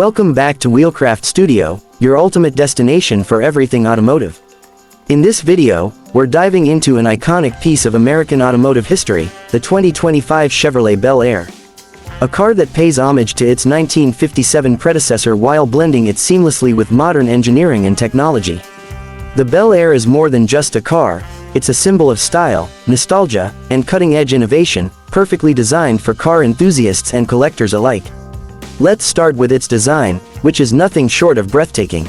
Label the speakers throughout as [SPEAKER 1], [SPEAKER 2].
[SPEAKER 1] Welcome back to Wheelcraft Studio, your ultimate destination for everything automotive. In this video, we're diving into an iconic piece of American automotive history, the 2025 Chevrolet Bel Air. A car that pays homage to its 1957 predecessor while blending it seamlessly with modern engineering and technology. The Bel Air is more than just a car, it's a symbol of style, nostalgia, and cutting-edge innovation, perfectly designed for car enthusiasts and collectors alike. Let's start with its design, which is nothing short of breathtaking.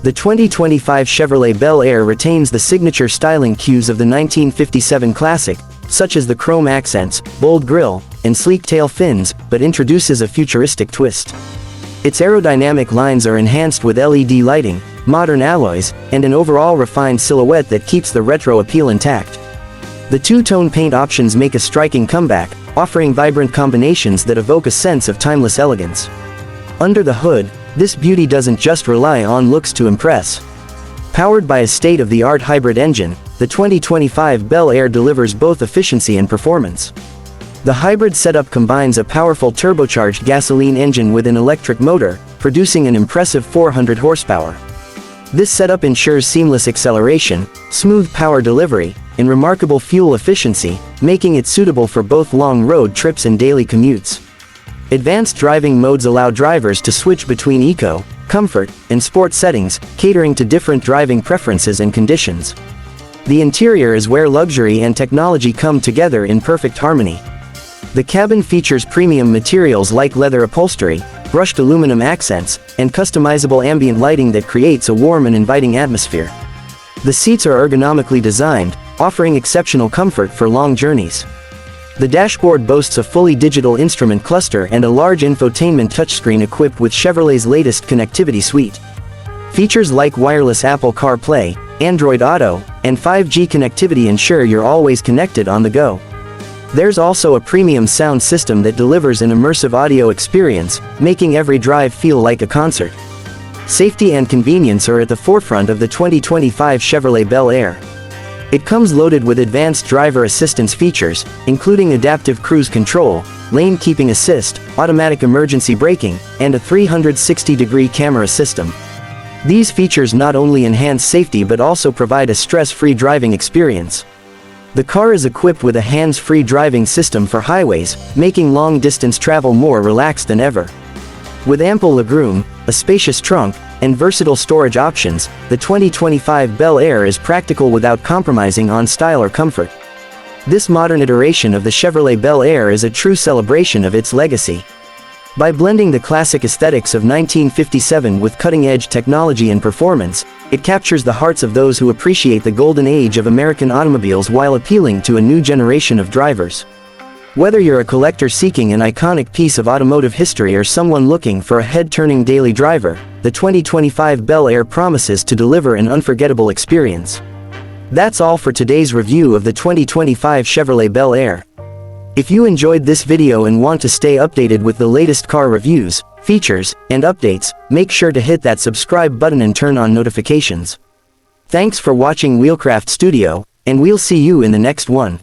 [SPEAKER 1] The 2025 Chevrolet Bel Air retains the signature styling cues of the 1957 classic, such as the chrome accents, bold grille, and sleek tail fins, but introduces a futuristic twist. Its aerodynamic lines are enhanced with LED lighting, modern alloys, and an overall refined silhouette that keeps the retro appeal intact. The two-tone paint options make a striking comeback, offering vibrant combinations that evoke a sense of timeless elegance. Under the hood, this beauty doesn't just rely on looks to impress. Powered by a state-of-the-art hybrid engine, the 2025 Bel Air delivers both efficiency and performance. The hybrid setup combines a powerful turbocharged gasoline engine with an electric motor, producing an impressive 400 horsepower. This setup ensures seamless acceleration, smooth power delivery, and remarkable fuel efficiency, making it suitable for both long road trips and daily commutes. Advanced driving modes allow drivers to switch between eco, comfort, and sport settings, catering to different driving preferences and conditions. The interior is where luxury and technology come together in perfect harmony. The cabin features premium materials like leather upholstery, brushed aluminum accents, and customizable ambient lighting that creates a warm and inviting atmosphere. The seats are ergonomically designed, offering exceptional comfort for long journeys. The dashboard boasts a fully digital instrument cluster and a large infotainment touchscreen equipped with Chevrolet's latest connectivity suite. Features like wireless Apple CarPlay, Android Auto, and 5G connectivity ensure you're always connected on the go. There's also a premium sound system that delivers an immersive audio experience, making every drive feel like a concert. Safety and convenience are at the forefront of the 2025 Chevrolet Bel Air. It comes loaded with advanced driver assistance features, including adaptive cruise control, lane keeping assist, automatic emergency braking, and a 360-degree camera system. These features not only enhance safety but also provide a stress-free driving experience. The car is equipped with a hands-free driving system for highways, making long-distance travel more relaxed than ever. With ample legroom, a spacious trunk, and versatile storage options, the 2025 Bel Air is practical without compromising on style or comfort. This modern iteration of the Chevrolet Bel Air is a true celebration of its legacy. By blending the classic aesthetics of 1957 with cutting-edge technology and performance, it captures the hearts of those who appreciate the golden age of American automobiles while appealing to a new generation of drivers. Whether you're a collector seeking an iconic piece of automotive history or someone looking for a head-turning daily driver, the 2025 Bel Air promises to deliver an unforgettable experience. That's all for today's review of the 2025 Chevrolet Bel Air. If you enjoyed this video and want to stay updated with the latest car reviews, features, and updates, make sure to hit that subscribe button and turn on notifications. Thanks for watching Wheelcraft Studio, and we'll see you in the next one.